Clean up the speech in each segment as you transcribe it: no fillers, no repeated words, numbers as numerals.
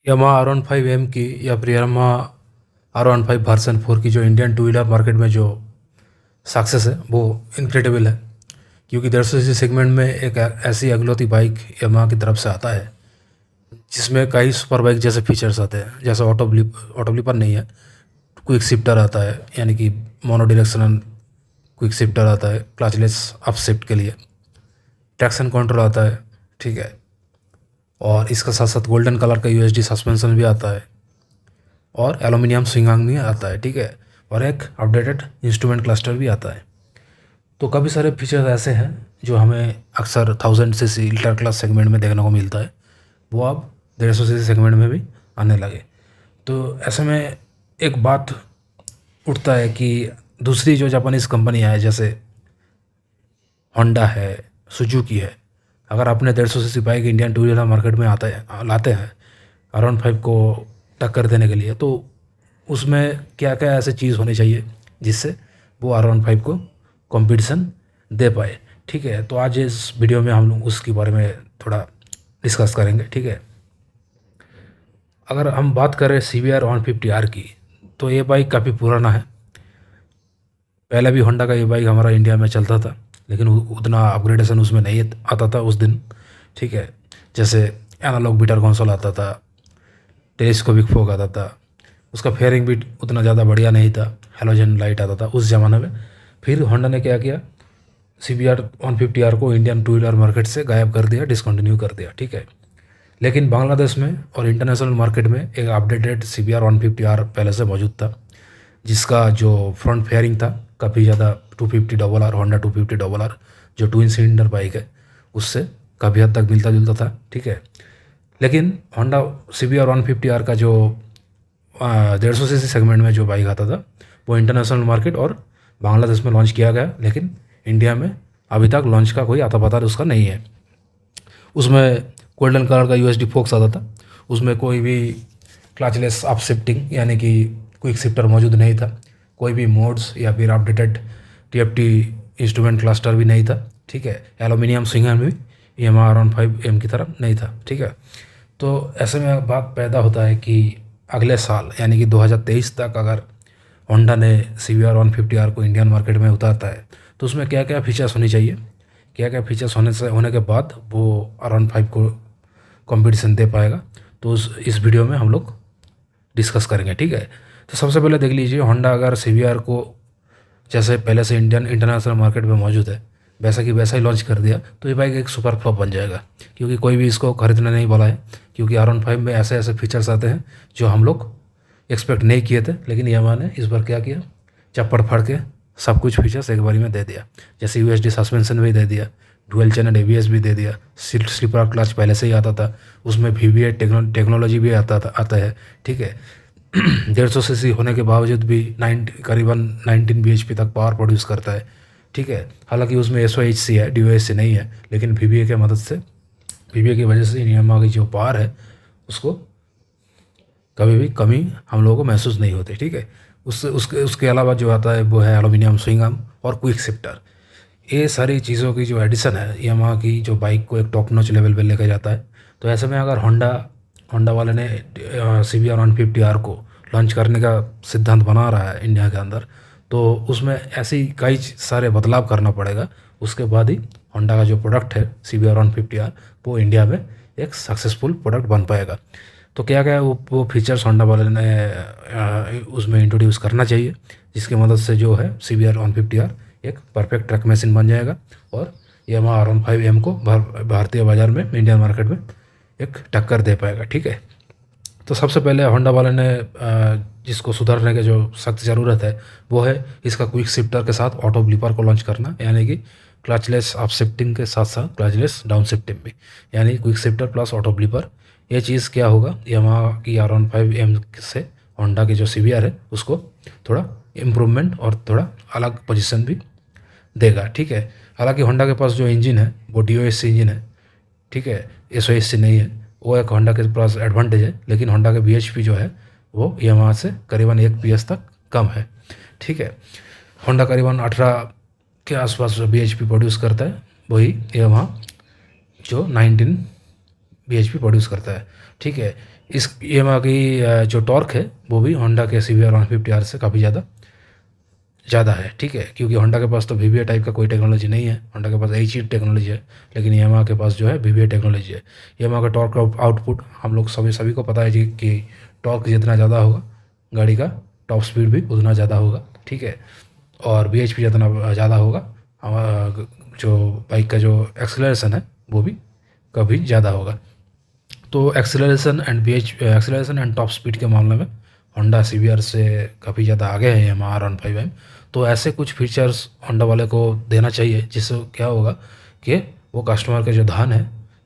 Yamaha R15M की या फिर यामाहा R15 वर्सन 4 की जो इंडियन टू व्हीलर मार्केट में जो सक्सेस है वो इनक्रेडिबल है। क्योंकि 150 सीसी सेगमेंट में एक ऐसी अगलौती बाइक यामाहा की तरफ से आता है जिसमें कई सुपर बाइक जैसे फीचर्स आते हैं, जैसे ऑटो ब्लिपर नहीं है, क्विक शिफ्टर आता है, यानी कि मोनो डायरेक्शनल क्विक शिफ्टर आता है क्लचलेस अप शिफ्ट के लिए, ट्रैक्शन कंट्रोल आता है, ठीक है। और इसका साथ साथ गोल्डन कलर का यूएसडी सस्पेंशन भी आता है और एल्यूमिनियम स्विंग आर्म भी आता है, ठीक है। और एक अपडेटेड इंस्ट्रूमेंट क्लस्टर भी आता है। तो काफ़ी सारे फीचर्स ऐसे हैं जो हमें अक्सर 1000 सीसी अल्ट्रा क्लास सेगमेंट में देखने को मिलता है, वो अब 150 सीसी सेगमेंट में भी आने लगे। तो ऐसे में एक बात उठता है कि दूसरी जो जापानीज़ कंपनियाँ हैं जैसे होंडा है, सुजुकी है, अगर अपने 150 CC bike Indian two wheeler market में लाते हैं R15 को टक्कर देने के लिए, तो उसमें क्या क्या ऐसी चीज़ होनी चाहिए जिससे वो R15 को कंपटीशन दे पाए, ठीक है। तो आज इस वीडियो में हम लोग उसके बारे में थोड़ा डिस्कस करेंगे, ठीक है। अगर हम बात करें CBR 150R की, तो ये बाइक काफ़ी पुराना है। पहले भी होंडा का ये बाइक हमारा इंडिया में चलता था, लेकिन उतना अपग्रेडेशन उसमें नहीं आता था उस दिन, ठीक है। जैसे एनालॉग बीटर कंसोल आता था, टेलीस्कोपिक फोक आता था, उसका फेयरिंग भी उतना ज़्यादा बढ़िया नहीं था, हेलोजन लाइट आता था उस ज़माने में। फिर होंडा ने क्या किया, CBR 150R को इंडियन टू व्हीलर मार्केट से गायब कर दिया, डिसकंटिन्यू कर दिया, ठीक है। लेकिन बांग्लादेश में और इंटरनेशनल मार्केट में एक अपडेटेड CBR 150R पहले से मौजूद था, जिसका जो फ्रंट फेयरिंग था काफ़ी ज़्यादा 250RR होंडा 250RR जो ट्विन सिलेंडर बाइक है उससे काफ़ी हद तक मिलता जुलता था, ठीक है। लेकिन होंडा CBR 150R का जो 150 सीसी सेगमेंट में जो बाइक आता था वो इंटरनेशनल मार्केट और बांग्लादेश में लॉन्च किया गया, लेकिन इंडिया में अभी तक लॉन्च का कोई अता पता उसका नहीं है। उसमें गोल्डन कलर का यूएसडी फोक्स आता था, उसमें कोई भी क्लचलेस अप शिफ्टिंग यानी कि क्विक शिफ्टर मौजूद नहीं था, कोई भी मोड्स या फिर अपडेटेड TFT इंस्ट्रूमेंट क्लस्टर भी नहीं था, ठीक है। एल्यूमिनियम स्विंग आर्म भी यामाहा R15M की तरफ नहीं था, ठीक है। तो ऐसे में बात पैदा होता है कि अगले साल यानी कि 2023 तक अगर होंडा ने CBR 150R को इंडियन मार्केट में उतारता है तो उसमें क्या क्या फीचर्स होनी चाहिए, क्या क्या फीचर्स होने के बाद वो R15 को कंपटीशन दे पाएगा, तो इस वीडियो में हम लोग डिस्कस करेंगे, ठीक है। तो सबसे पहले देख लीजिए, होंडा अगर CBR को जैसे पहले से इंटरनेशनल मार्केट में मौजूद है वैसा कि वैसा ही लॉन्च कर दिया तो ये बाइक एक सुपर फ्लॉप बन जाएगा, क्योंकि कोई भी इसको खरीदने नहीं वाला है। क्योंकि R15 में ऐसे ऐसे फीचर्स आते हैं जो हम लोग एक्सपेक्ट नहीं किए थे, लेकिन यामाहा ने इस बार क्या किया, चप्पड़ फाड़ के सब कुछ फीचर्स एक बारी में दे दिया। जैसे यूएसडी सस्पेंशन भी दे दिया, डुअल चैनल ABS भी दे दिया, स्लीपर क्लच पहले से ही आता था, उसमें VVA टेक्नोलॉजी भी आता है, ठीक है। 150 सीसी होने के बावजूद भी करीबन 19 bhp तक पावर प्रोड्यूस करता है, ठीक है। हालांकि उसमें SOHC है, DOHC नहीं है, लेकिन VVA के मदद से, VVA की वजह से यामाहा की जो पावर है उसको कभी भी कमी हम लोगों को महसूस नहीं होती, ठीक है। उसके अलावा जो आता है वो है एल्यूमिनियम स्विंग आर्म और क्विक शिफ्टर। ये सारी चीज़ों की जो एडिशन है यामाहा की जो बाइक को एक टॉप नॉच लेवल पे लेकर जाता है। तो ऐसे में अगर होंडा वाले ने CBR 150R को लॉन्च करने का सिद्धांत बना रहा है इंडिया के अंदर, तो उसमें ऐसी कई सारे बदलाव करना पड़ेगा। उसके बाद ही होंडा का जो प्रोडक्ट है CBR 150R वो इंडिया में एक सक्सेसफुल प्रोडक्ट बन पाएगा। तो क्या क्या वो फीचर्स होंडा वाले ने उसमें इंट्रोड्यूस करना चाहिए, जिसकी मदद से जो है CBR 150R एक परफेक्ट ट्रक मशीन बन जाएगा और यामाहा R15M को भारतीय बाज़ार में, इंडियन मार्केट में एक टक्कर दे पाएगा, ठीक है। तो सबसे पहले होंडा वाले ने जिसको सुधारने की जो सख्त ज़रूरत है वो है इसका क्विक शिफ्टर के साथ ऑटो ब्लिपर को लॉन्च करना, यानी कि क्लचलेस अप शिफ्टिंग के साथ साथ क्लचलेस डाउन शिफ्टिंग भी, यानी quick shifter plus auto blipper. ये चीज़ क्या होगा, यामाहा की R15M से होंडा की जो CBR है उसको थोड़ा इम्प्रूवमेंट और थोड़ा अलग पोजीशन भी देगा, ठीक है। हालांकि होंडा के पास जो इंजन है वो DOHC इंजन है, ठीक है, SOHC नहीं है। वो एक होंडा के पास एडवांटेज है, लेकिन होंडा के BHP जो है वो यामाहा से करीबन 1 PS तक कम है, ठीक है। होंडा करीबन 18 के आसपास BHP प्रोड्यूस करता है, वही यामाहा जो 19 bhp प्रोड्यूस करता है, ठीक है। इस यामाहा की जो टॉर्क है वो भी होंडा के CBR 150R से काफ़ी ज़्यादा है, ठीक है। क्योंकि होंडा के पास तो VVA टाइप का कोई टेक्नोलॉजी नहीं है, होंडा के पास HE टेक्नोलॉजी है, लेकिन यामाहा के पास जो है VVA टेक्नोलॉजी है। यामाहा का टॉर्क आउटपुट हम लोग सभी को पता है जी कि टॉर्क जितना ज़्यादा होगा गाड़ी का टॉप स्पीड भी उतना ज़्यादा होगा, ठीक है। और bhp जितना ज़्यादा होगा जो बाइक का जो एक्सेलरेशन है वो भी कभी ज़्यादा होगा। तो एक्सेलरेशन एंड टॉप स्पीड के मामले में होंडा CBR से काफ़ी ज़्यादा आगे है यामाहा R15M। तो ऐसे कुछ फीचर्स होंडा वाले को देना चाहिए जिससे क्या होगा कि वो कस्टमर का जो ध्यान है,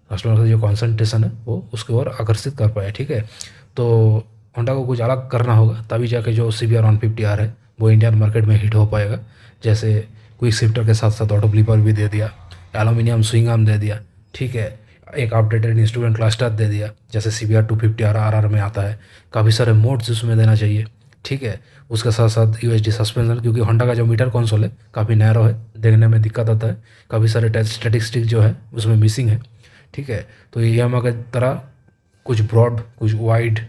कस्टमर का जो कॉन्सेंट्रेशन है वो उसकी ओर आकर्षित कर पाए, ठीक है। तो होंडा को कुछ अलग करना होगा तभी जाके जो CBR 150R है वो इंडियन मार्केट में हिट हो पाएगा। जैसे क्विक शिफ्टर के साथ साथ ऑटो ब्लीपर भी दे दिया, एल्यूमिनियम स्विंग आर्म दे दिया, ठीक है। एक अपडेटेड इंस्ट्रूमेंट क्लस्टर दे दिया जैसे CBR 250R RR में आता है। काफ़ी सारे मोड्स उसमें देना चाहिए, ठीक है। उसके साथ साथ UHD सस्पेंशन, क्योंकि होंडा का जो मीटर कंसोल है काफ़ी नैरो है, देखने में दिक्कत आता है। काफ़ी सारे स्टैटिस्टिक जो है उसमें मिसिंग है, ठीक है। तो यामाहा की तरह कुछ ब्रॉड कुछ वाइड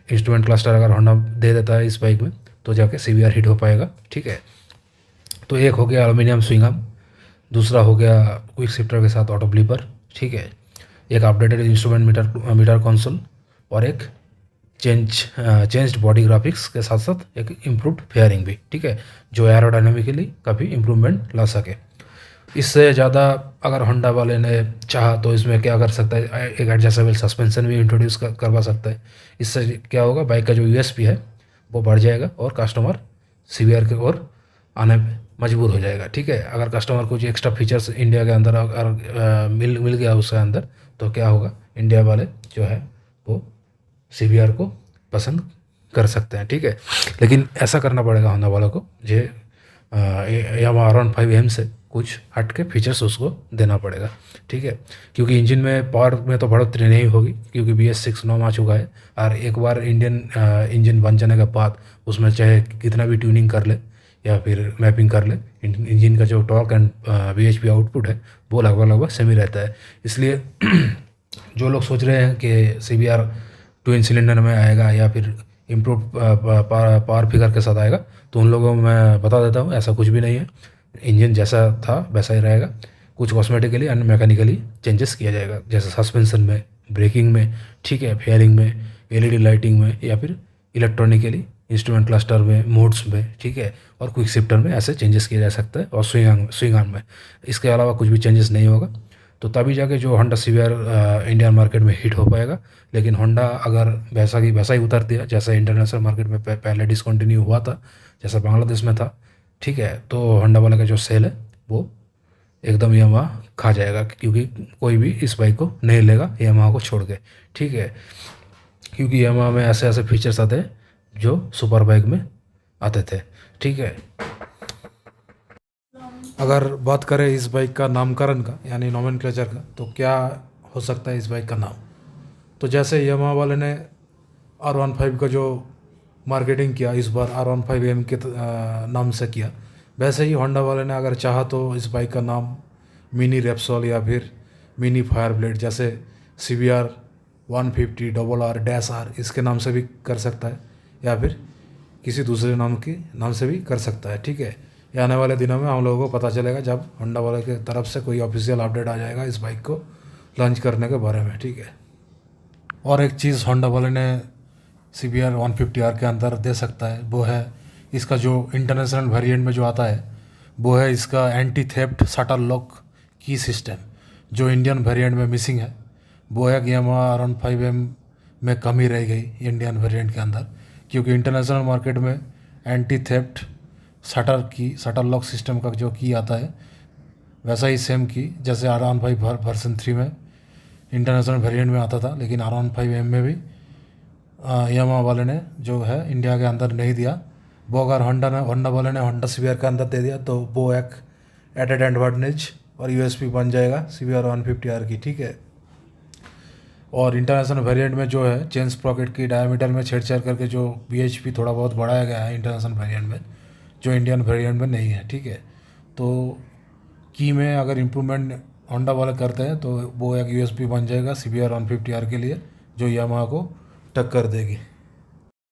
इंस्ट्रूमेंट क्लस्टर अगर होंडा दे देता है इस बाइक में तो जाके CBR हिट हो पाएगा, ठीक है। तो एक हो गया एल्यूमिनियम स्विंग आर्म, दूसरा हो गया क्विक शिफ्टर के साथ ऑटो ब्लीपर, ठीक है। एक अपडेटेड इंस्ट्रूमेंट मीटर कंसोल और एक चेंज्ड बॉडी ग्राफिक्स के साथ साथ एक इम्प्रूव्ड फेयरिंग भी, ठीक है, जो एरोडायनामिकली काफ़ी इम्प्रूवमेंट ला सके। इससे ज़्यादा अगर होंडा वाले ने चाहा तो इसमें क्या कर सकता है, एक एडजस्टेबल सस्पेंशन भी इंट्रोड्यूस करवा सकता है। इससे क्या होगा, बाइक का जो USP है वो बढ़ जाएगा और कस्टमर CBR की ओर आने में मजबूर हो जाएगा, ठीक है। अगर कस्टमर को जो एक्स्ट्रा फीचर्स इंडिया के अंदर अगर मिल गया उसके अंदर तो क्या होगा, इंडिया वाले जो है वो CBR को पसंद कर सकते हैं, ठीक है। लेकिन ऐसा करना पड़ेगा होंडा वालों को जो यामाहा R15M से कुछ हट के फीचर्स उसको देना पड़ेगा, ठीक है। क्योंकि इंजन में पावर में तो बढ़ोतरी नहीं होगी क्योंकि BS6 नॉर्म आ चुका है। और एक बार इंडियन इंजन बन जाने के बाद उसमें चाहे कितना भी ट्यूनिंग कर ले या फिर मैपिंग कर ले, इंजन का जो टॉर्क एंड bhp आउटपुट है वो लगभग सेम ही रहता है। इसलिए जो लोग सोच रहे हैं कि CBR ट्विन सिलेंडर में आएगा या फिर इम्प्रूव पावर फिगर के साथ आएगा, तो उन लोगों को मैं बता देता हूँ ऐसा कुछ भी नहीं है। इंजन जैसा था वैसा ही रहेगा, कुछ कॉस्मेटिकली एंड मैकेनिकली चेंजेस किया जाएगा जैसे सस्पेंशन में, ब्रेकिंग में, ठीक है, फेयरिंग में, LED लाइटिंग में या फिर इलेक्ट्रॉनिकली इंस्ट्रूमेंट क्लस्टर में, मोड्स में, ठीक है, और क्विक शिफ्टर में ऐसे चेंजेस किया जा सकता है और स्विंग आर्म में। इसके अलावा कुछ भी चेंजेस नहीं होगा। तो तभी जाके जो होंडा CBR इंडियन मार्केट में हिट हो पाएगा। लेकिन होंडा अगर वैसा ही उतर दिया जैसा इंटरनेशनल मार्केट में पहले डिसकंटिन्यू हुआ था, जैसा बांग्लादेश में था, ठीक है, तो होंडा वाले का जो सेल है वो एकदम यामाहा खा जाएगा क्योंकि कोई भी इस बाइक को नहीं लेगा यामाहा को छोड़ के, ठीक है। क्योंकि यामाहा में ऐसे ऐसे फीचर्स आते हैं जो सुपर बाइक में आते थे, ठीक है। अगर बात करें इस बाइक का नामकरण का यानी नोमेनक्लेचर का, तो क्या हो सकता है इस बाइक का नाम। तो जैसे यामाहा वाले ने R15 का जो मार्केटिंग किया इस बार R15M के नाम से किया, वैसे ही होंडा वाले ने अगर चाहा तो इस बाइक का नाम मिनी रेप्सोल या फिर मिनी फायरब्लेड जैसे CBR 150 RR-R इसके नाम से भी कर सकता है या फिर किसी दूसरे नाम से भी कर सकता है, ठीक है। ये आने वाले दिनों में हम लोगों को पता चलेगा जब होंडा वाले की तरफ से कोई ऑफिशियल अपडेट आ जाएगा इस बाइक को लॉन्च करने के बारे में, ठीक है। और एक चीज़ होंडा वाले ने CBR 150R के अंदर दे सकता है वो है इसका जो इंटरनेशनल वेरिएंट में जो आता है वो है इसका एंटी थेफ्ट शटल लॉक की सिस्टम, जो इंडियन वेरिएंट में मिसिंग है। वो है कि यामाहा R15M में कमी रह गई इंडियन वेरिएंट के अंदर, क्योंकि इंटरनेशनल मार्केट में anti theft shuttle lock system का जो की आता है वैसा ही सेम की जैसे R15 वर्जन 3 में इंटरनेशनल वेरिएंट में आता था, लेकिन R15M में भी यामाहा वाले ने जो है इंडिया के अंदर नहीं दिया। वो अगर होंडा वाले ने होंडा CBR के अंदर दे दिया तो वो एक एडेड एडवांटेज और USP बन जाएगा CBR 150R की, ठीक है। और इंटरनेशनल वेरिएंट में जो है चेन स्प्रॉकेट की डायमीटर में छेड़छाड़ करके जो bhp थोड़ा बहुत बढ़ाया गया है इंटरनेशनल वेरिएंट में, जो इंडियन वेरिएंट में नहीं है, ठीक है। तो की में अगर इम्प्रूवमेंट होंडा वाले करते हैं, तो वो एक यूएसपी बन जाएगा CBR 150R के लिए, जो यामाहा को टक्कर देगी।